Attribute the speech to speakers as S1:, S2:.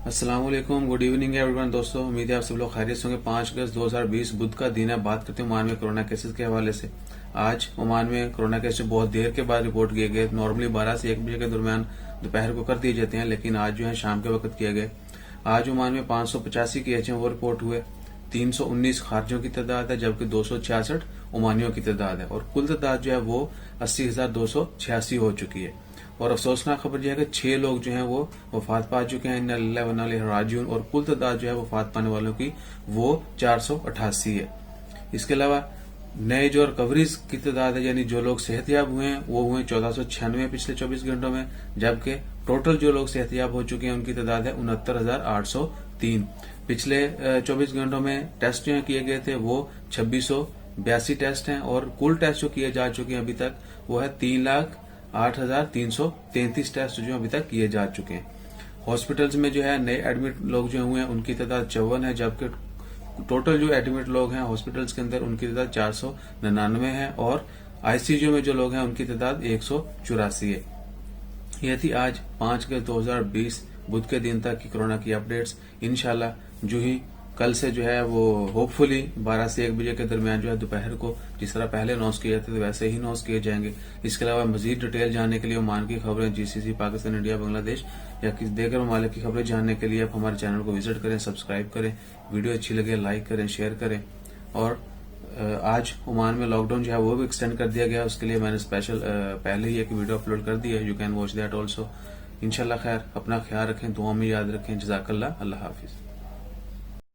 S1: अस्सलाम वालेकुम, good evening everyone. दोस्तों, उम्मीद है आप सब लोग खैरियत से होंगे। 5 अगस्त 2020 बुध का दिन है। बात करते हैं ओमान में कोरोना केसेस के हवाले से। आज ओमान में कोरोना केसेस बहुत देर के बाद रिपोर्ट किए गए। नॉर्मली 12 से 1 बजे के दरमियान दोपहर को कर दिए जाते हैं, लेकिन आज जो है शाम के वक्त किए गए। आज ओमान में 585 केस हैं वो रिपोर्ट हुए। 319 खारजियों की तादाद है, जबकि 266 ओमानियों की तादाद है, और कुल तादाद जो है वो 80,286 हो चुकी है। और अफसोसनाक खबर यह है कि 6 लोग जो हैं वो वफात पा चुके हैं। इन्ना लिल्लाहि व इन्ना इलैहि राजिऊन। और कुल तादाद जो है वफात पाने वालों की वो 488 है। इसके अलावा नए जो रिकवरीज की तादाद है, यानी जो लोग सेहतयाब हुए हैं, वो हुए 1496 पिछले 24 घंटों में, जबकि टोटल जो लोग सेहतयाब हो चुके हैं उनकी तादाद है 69,803। पिछले 24 घंटों में टेस्ट जो किए गए थे वो 2682 टेस्ट हैं, और कुल टेस्ट जो किए जा चुके हैं अभी तक वो है 3,08,333 टेस्ट जो अभी तक किए जा चुके हैं। हॉस्पिटल्स में जो है नए एडमिट लोग जो हुए हैं उनकी तादाद 54 है, जबकि टोटल जो एडमिट लोग हैं हॉस्पिटल्स के अंदर उनकी तादाद 499 है, और आईसीयू में जो लोग हैं उनकी तादाद 184 है। यह थी आज 5 अगस्त 2020 बुध के दिन तक की कोरोना की अपडेट्स। इंशाल्लाह जो ही कल से जो है वो होपफुली 12 से 1 बजे के दरमियान जो है दोपहर को जिस तरह पहले अनाउंस किए जाते थे वैसे ही अनाउंस किए जाएंगे। इसके अलावा मजीद डिटेल जानने के लिए ओमान की खबरें, जीसीसी, पाकिस्तान, इंडिया, बांग्लादेश या किसी देगर ममालिक की खबरें जानने के लिए आप हमारे चैनल को विजिट करें, सब्सक्राइब करें, वीडियो अच्छी लगे लाइक करें, शेयर करें। और आज ओमान में लॉकडाउन जो है वो भी एक्सटेंड कर दिया गया। उसके लिए मैंने स्पेशल पहले ही एक वीडियो अपलोड कर दी है, you can watch that also. इंशाल्लाह खैर, अपना ख्याल रखें, दुआ में याद रखें। जज़ाकल्लाह, अल्लाह हाफिज।